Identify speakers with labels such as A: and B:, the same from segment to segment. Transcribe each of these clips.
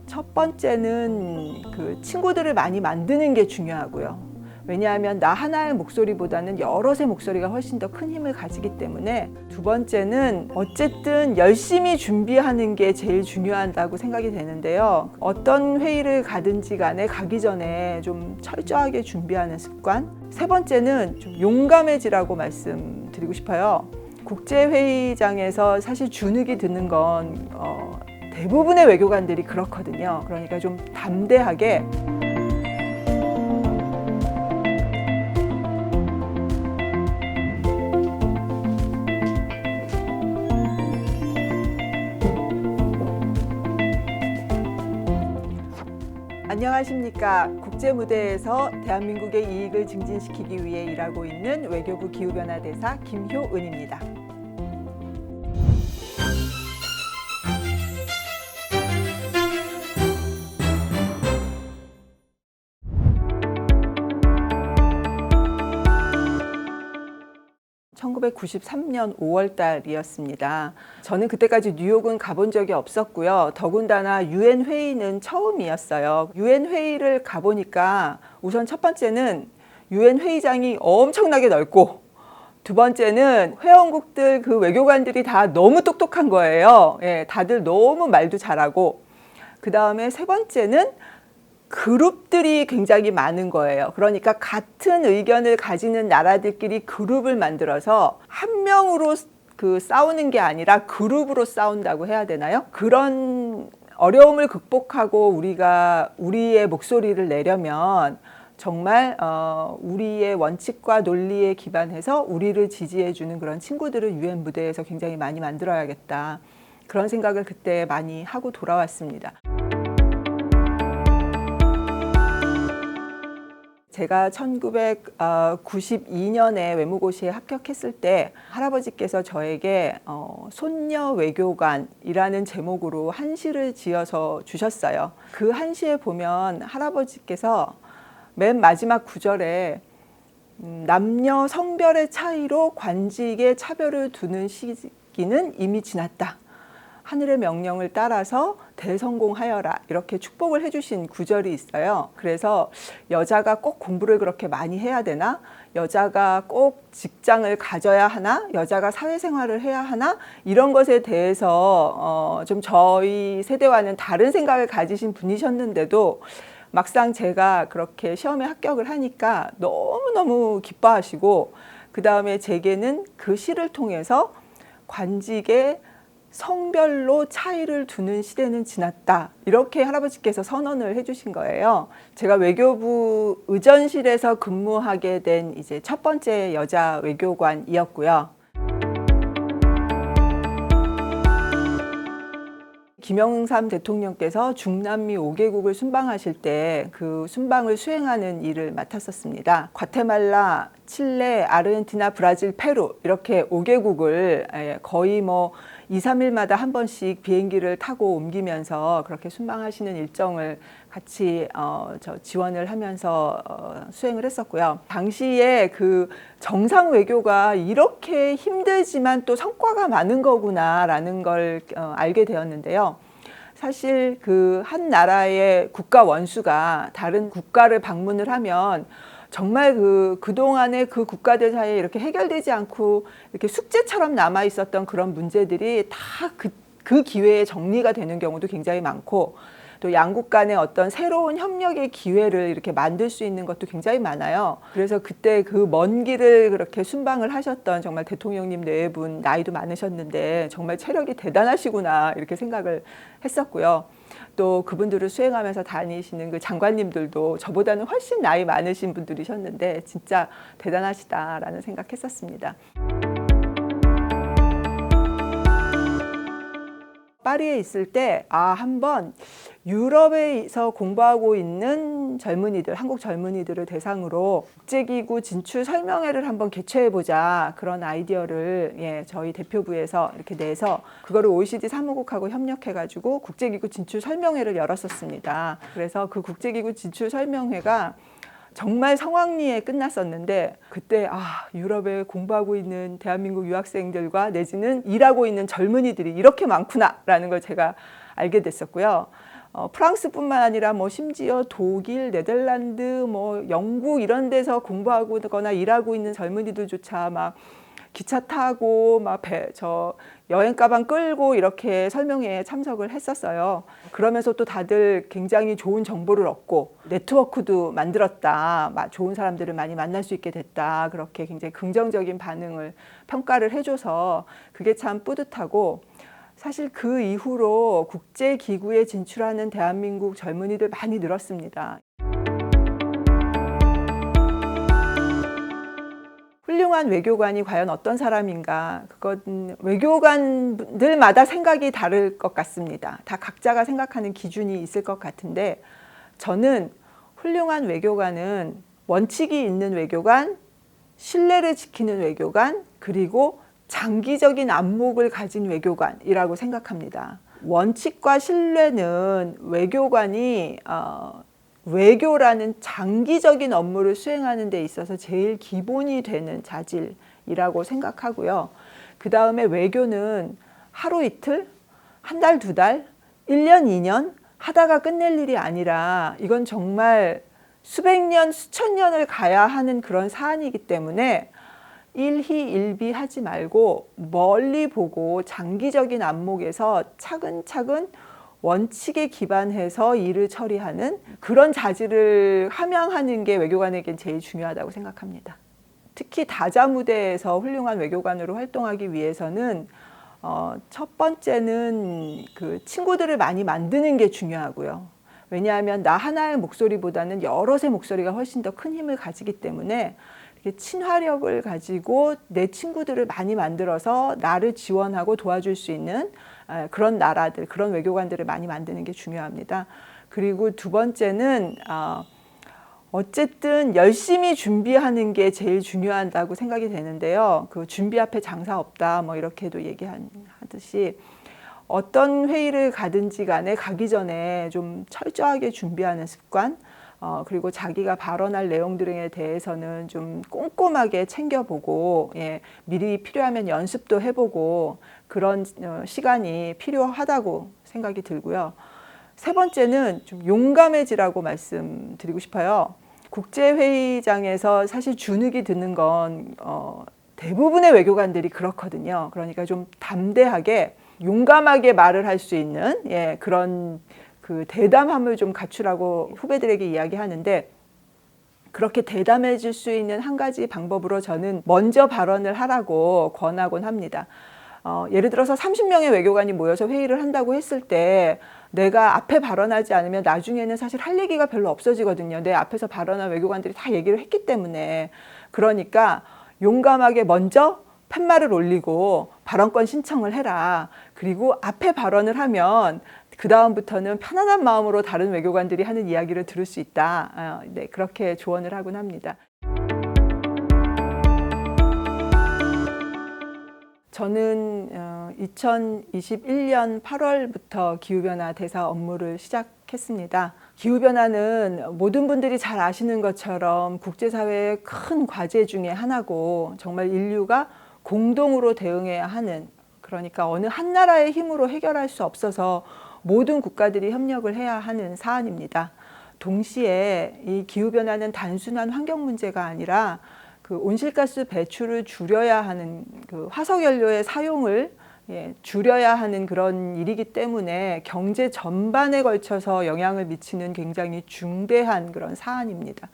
A: 첫 번째는 그 친구들을 많이 만드는 게 중요하고요. 왜냐하면 나 하나의 목소리보다는 여럿의 목소리가 훨씬 더 큰 힘을 가지기 때문에. 두 번째는 어쨌든 열심히 준비하는 게 제일 중요하다고 생각이 되는데요. 어떤 회의를 가든지 간에 가기 전에 좀 철저하게 준비하는 습관. 세 번째는 좀 용감해지라고 말씀드리고 싶어요. 국제회의장에서 사실 주눅이 드는 건 대부분의 외교관들이 그렇거든요. 그러니까 좀 담대하게 안녕하십니까. 국제무대에서 대한민국의 이익을 증진시키기 위해 일하고 있는 외교부 기후변화대사 김효은입니다. (1993년 5월 달이었습니다. 저는 그때까지 뉴욕은 가본 적이 없었고요. 더군다나 유엔 회의는 처음이었어요. 유엔 회의를 가보니까 우선 첫 번째는 유엔 회의장이 엄청나게 넓고, 두 번째는 회원국들 그 외교관들이 다 너무 똑똑한 거예요. 다들 너무 말도 잘하고, 그 다음에 세 번째는 그룹들이 굉장히 많은 거예요. 그러니까 같은 의견을 가지는 나라들끼리 그룹을 만들어서 한 명으로 싸우는 게 아니라 그룹으로 싸운다고 해야 되나요? 그런 어려움을 극복하고 우리가 우리의 목소리를 내려면 정말 우리의 원칙과 논리에 기반해서 우리를 지지해주는 그런 친구들을 유엔 무대에서 굉장히 많이 만들어야겠다. 그런 생각을 그때 많이 하고 돌아왔습니다. 제가 1992년에 외무고시에 합격했을 때 할아버지께서 저에게 손녀 외교관이라는 제목으로 한시를 지어서 주셨어요. 그 한시에 보면 할아버지께서 맨 마지막 구절에 남녀 성별의 차이로 관직에 차별을 두는 시기는 이미 지났다. 하늘의 명령을 따라서 대성공하여라, 이렇게 축복을 해주신 구절이 있어요. 그래서 여자가 꼭 공부를 그렇게 많이 해야 되나? 여자가 꼭 직장을 가져야 하나? 여자가 사회생활을 해야 하나? 이런 것에 대해서 좀 저희 세대와는 다른 생각을 가지신 분이셨는데도 막상 제가 그렇게 시험에 합격을 하니까 너무너무 기뻐하시고, 그 다음에 제게는 그 시를 통해서 관직에 성별로 차이를 두는 시대는 지났다, 이렇게 할아버지께서 선언을 해주신 거예요. 제가 외교부 의전실에서 근무하게 된 이제 첫 번째 여자 외교관이었고요. 김영삼 대통령께서 중남미 5개국을 순방하실 때 그 순방을 수행하는 일을 맡았었습니다. 과테말라, 칠레, 아르헨티나, 브라질, 페루, 이렇게 5개국을 거의 2, 3일마다 한 번씩 비행기를 타고 옮기면서 그렇게 순방하시는 일정을 같이 지원을 하면서 수행을 했었고요. 당시에 그 정상 외교가 이렇게 힘들지만 또 성과가 많은 거구나라는 걸 알게 되었는데요. 사실 그 한 나라의 국가 원수가 다른 국가를 방문을 하면 정말 그동안에 그 국가들 사이에 이렇게 해결되지 않고 이렇게 숙제처럼 남아 있었던 그런 문제들이 다 그 기회에 정리가 되는 경우도 굉장히 많고, 또 양국 간의 어떤 새로운 협력의 기회를 이렇게 만들 수 있는 것도 굉장히 많아요. 그래서 그때 그 먼 길을 그렇게 순방을 하셨던 정말 대통령님 네 분, 나이도 많으셨는데 정말 체력이 대단하시구나, 이렇게 생각을 했었고요. 또 그분들을 수행하면서 다니시는 그 장관님들도 저보다는 훨씬 나이 많으신 분들이셨는데 진짜 대단하시다라는 생각했었습니다. 파리에 있을 때 한번 유럽에서 공부하고 있는 젊은이들, 한국 젊은이들을 대상으로 국제기구 진출 설명회를 한번 개최해보자, 그런 아이디어를 저희 대표부에서 이렇게 내서 그거를 OECD 사무국하고 협력해가지고 국제기구 진출 설명회를 열었었습니다. 그래서 그 국제기구 진출 설명회가 정말 성황리에 끝났었는데, 그때 유럽에 공부하고 있는 대한민국 유학생들과 내지는 일하고 있는 젊은이들이 이렇게 많구나 라는 걸 제가 알게 됐었고요. 프랑스뿐만 아니라 뭐 심지어 독일, 네덜란드, 뭐 영국 이런 데서 공부하거나 일하고 있는 젊은이들조차 막 기차 타고 막 여행 가방 끌고 이렇게 설명회에 참석을 했었어요. 그러면서 또 다들 굉장히 좋은 정보를 얻고 네트워크도 만들었다. 좋은 사람들을 많이 만날 수 있게 됐다. 그렇게 굉장히 긍정적인 반응을 평가를 해줘서 그게 참 뿌듯하고, 사실 그 이후로 국제기구에 진출하는 대한민국 젊은이들 많이 늘었습니다. 훌륭한 외교관이 과연 어떤 사람인가, 그건 외교관들마다 생각이 다를 것 같습니다. 다 각자가 생각하는 기준이 있을 것 같은데, 저는 훌륭한 외교관은 원칙이 있는 외교관, 신뢰를 지키는 외교관, 그리고 장기적인 안목을 가진 외교관이라고 생각합니다. 원칙과 신뢰는 외교관이 외교라는 장기적인 업무를 수행하는 데 있어서 제일 기본이 되는 자질이라고 생각하고요. 그 다음에 외교는 하루 이틀, 한 달, 두 달, 1년, 2년 하다가 끝낼 일이 아니라 이건 정말 수백 년, 수천 년을 가야 하는 그런 사안이기 때문에 일희일비 하지 말고 멀리 보고 장기적인 안목에서 차근차근 원칙에 기반해서 일을 처리하는 그런 자질을 함양하는 게 외교관에겐 제일 중요하다고 생각합니다. 특히 다자무대에서 훌륭한 외교관으로 활동하기 위해서는 첫 번째는 그 친구들을 많이 만드는 게 중요하고요. 왜냐하면 나 하나의 목소리보다는 여럿의 목소리가 훨씬 더 큰 힘을 가지기 때문에 친화력을 가지고 내 친구들을 많이 만들어서 나를 지원하고 도와줄 수 있는 그런 나라들, 그런 외교관들을 많이 만드는 게 중요합니다. 그리고 두 번째는 어쨌든 열심히 준비하는 게 제일 중요하다고 생각이 되는데요. 그 준비 앞에 장사 없다, 뭐 이렇게도 얘기하듯이 어떤 회의를 가든지 간에 가기 전에 좀 철저하게 준비하는 습관, 그리고 자기가 발언할 내용들에 대해서는 좀 꼼꼼하게 챙겨보고, 미리 필요하면 연습도 해보고 그런 시간이 필요하다고 생각이 들고요. 세 번째는 좀 용감해지라고 말씀드리고 싶어요. 국제회의장에서 사실 주눅이 드는 건 대부분의 외교관들이 그렇거든요. 그러니까 좀 담대하게 용감하게 말을 할 수 있는 그런 그 대담함을 좀 갖추라고 후배들에게 이야기하는데, 그렇게 대담해질 수 있는 한 가지 방법으로 저는 먼저 발언을 하라고 권하곤 합니다. 예를 들어서 30명의 외교관이 모여서 회의를 한다고 했을 때 내가 앞에 발언하지 않으면 나중에는 사실 할 얘기가 별로 없어지거든요. 내 앞에서 발언한 외교관들이 다 얘기를 했기 때문에. 그러니까 용감하게 먼저 팻말을 올리고 발언권 신청을 해라. 그리고 앞에 발언을 하면 그 다음부터는 편안한 마음으로 다른 외교관들이 하는 이야기를 들을 수 있다. 그렇게 조언을 하곤 합니다. 저는 2021년 8월부터 기후변화 대사 업무를 시작했습니다. 기후변화는 모든 분들이 잘 아시는 것처럼 국제사회의 큰 과제 중에 하나고, 정말 인류가 공동으로 대응해야 하는, 그러니까 어느 한 나라의 힘으로 해결할 수 없어서 모든 국가들이 협력을 해야 하는 사안입니다. 동시에 이 기후변화는 단순한 환경 문제가 아니라 그 온실가스 배출을 줄여야 하는, 그 화석연료의 사용을 줄여야 하는 그런 일이기 때문에 경제 전반에 걸쳐서 영향을 미치는 굉장히 중대한 그런 사안입니다.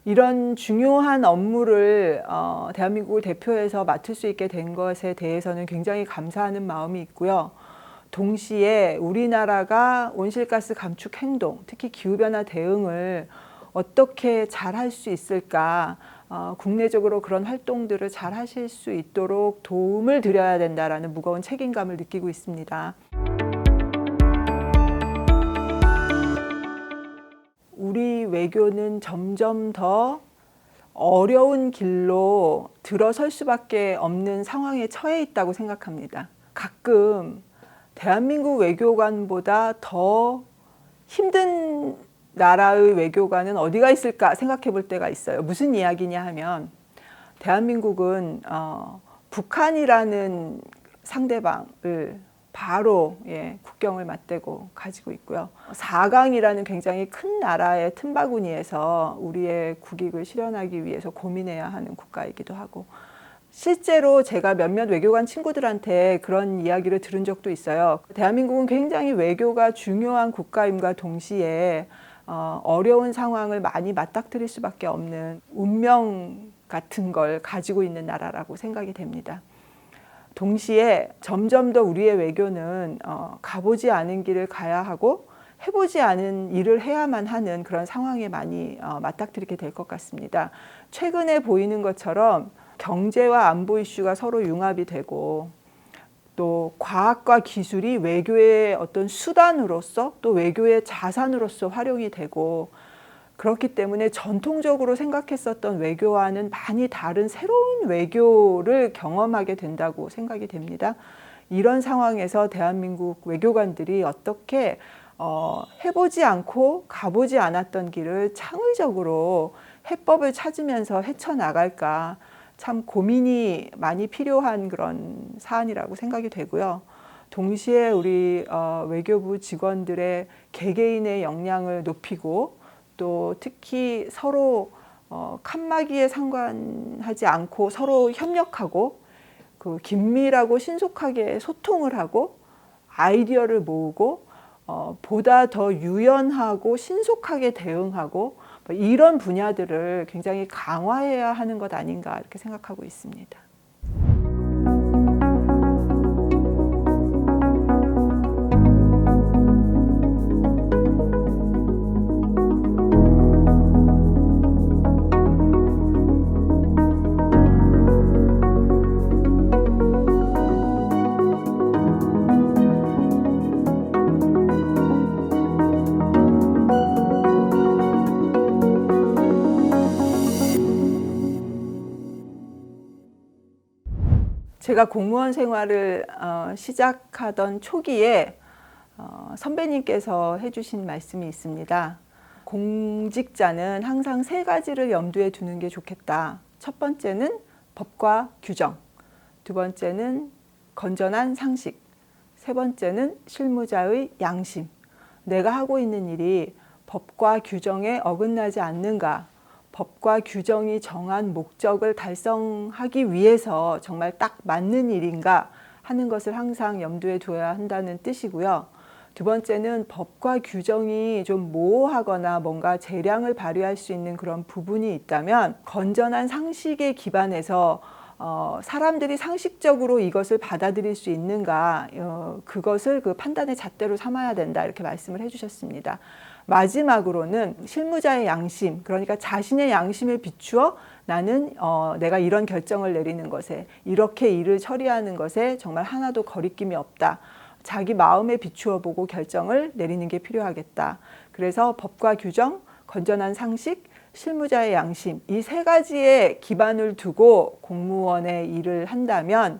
A: 이런 중요한 업무를 대한민국을 대표해서 맡을 수 있게 된 것에 대해서는 굉장히 감사하는 마음이 있고요. 동시에 우리나라가 온실가스 감축 행동, 특히 기후변화 대응을 어떻게 잘 할 수 있을까, 국내적으로 그런 활동들을 잘 하실 수 있도록 도움을 드려야 된다라는 무거운 책임감을 느끼고 있습니다. 우리 외교는 점점 더 어려운 길로 들어설 수밖에 없는 상황에 처해 있다고 생각합니다. 가끔 대한민국 외교관보다 더 힘든 나라의 외교관은 어디가 있을까 생각해 볼 때가 있어요. 무슨 이야기냐 하면, 대한민국은 북한이라는 상대방을 바로 국경을 맞대고 가지고 있고요. 4강이라는 굉장히 큰 나라의 틈바구니에서 우리의 국익을 실현하기 위해서 고민해야 하는 국가이기도 하고, 실제로 제가 몇몇 외교관 친구들한테 그런 이야기를 들은 적도 있어요. 대한민국은 굉장히 외교가 중요한 국가임과 동시에 어려운 상황을 많이 맞닥뜨릴 수밖에 없는 운명 같은 걸 가지고 있는 나라라고 생각이 됩니다. 동시에 점점 더 우리의 외교는 가보지 않은 길을 가야 하고 해보지 않은 일을 해야만 하는 그런 상황에 많이 맞닥뜨리게 될 것 같습니다. 최근에 보이는 것처럼 경제와 안보 이슈가 서로 융합이 되고, 또 과학과 기술이 외교의 어떤 수단으로서 또 외교의 자산으로서 활용이 되고, 그렇기 때문에 전통적으로 생각했었던 외교와는 많이 다른 새로운 외교를 경험하게 된다고 생각이 됩니다. 이런 상황에서 대한민국 외교관들이 어떻게 해보지 않고 가보지 않았던 길을 창의적으로 해법을 찾으면서 헤쳐나갈까, 참 고민이 많이 필요한 그런 사안이라고 생각이 되고요. 동시에 우리 외교부 직원들의 개개인의 역량을 높이고, 또 특히 서로 칸막이에 상관하지 않고 서로 협력하고, 그 긴밀하고 신속하게 소통을 하고 아이디어를 모으고 보다 더 유연하고 신속하게 대응하고, 이런 분야들을 굉장히 강화해야 하는 것 아닌가 이렇게 생각하고 있습니다. 제가 공무원 생활을 시작하던 초기에 선배님께서 해주신 말씀이 있습니다. 공직자는 항상 3가지를 염두에 두는 게 좋겠다. 첫 번째는 법과 규정, 두 번째는 건전한 상식, 세 번째는 실무자의 양심. 내가 하고 있는 일이 법과 규정에 어긋나지 않는가, 법과 규정이 정한 목적을 달성하기 위해서 정말 딱 맞는 일인가 하는 것을 항상 염두에 둬야 한다는 뜻이고요. 두 번째는 법과 규정이 좀 모호하거나 뭔가 재량을 발휘할 수 있는 그런 부분이 있다면 건전한 상식에 기반해서 사람들이 상식적으로 이것을 받아들일 수 있는가, 그것을 그 판단의 잣대로 삼아야 된다, 이렇게 말씀을 해주셨습니다. 마지막으로는 실무자의 양심, 그러니까 자신의 양심에 비추어 나는 내가 이런 결정을 내리는 것에, 이렇게 일을 처리하는 것에 정말 하나도 거리낌이 없다. 자기 마음에 비추어 보고 결정을 내리는 게 필요하겠다. 그래서 법과 규정, 건전한 상식, 실무자의 양심, 이 3가지의 기반을 두고 공무원의 일을 한다면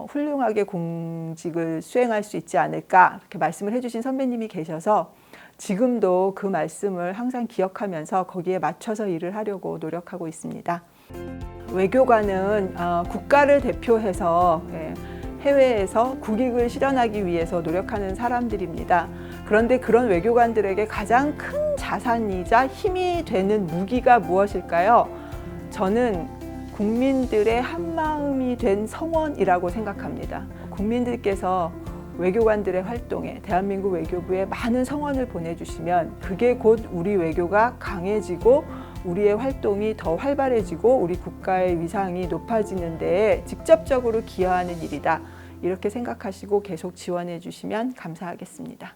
A: 훌륭하게 공직을 수행할 수 있지 않을까, 이렇게 말씀을 해주신 선배님이 계셔서 지금도 그 말씀을 항상 기억하면서 거기에 맞춰서 일을 하려고 노력하고 있습니다. 외교관은 국가를 대표해서 해외에서 국익을 실현하기 위해서 노력하는 사람들입니다. 그런데 그런 외교관들에게 가장 큰 자산이자 힘이 되는 무기가 무엇일까요? 저는 국민들의 한마음이 된 성원이라고 생각합니다. 국민들께서 외교관들의 활동에, 대한민국 외교부에 많은 성원을 보내주시면 그게 곧 우리 외교가 강해지고 우리의 활동이 더 활발해지고 우리 국가의 위상이 높아지는 데에 직접적으로 기여하는 일이다. 이렇게 생각하시고 계속 지원해 주시면 감사하겠습니다.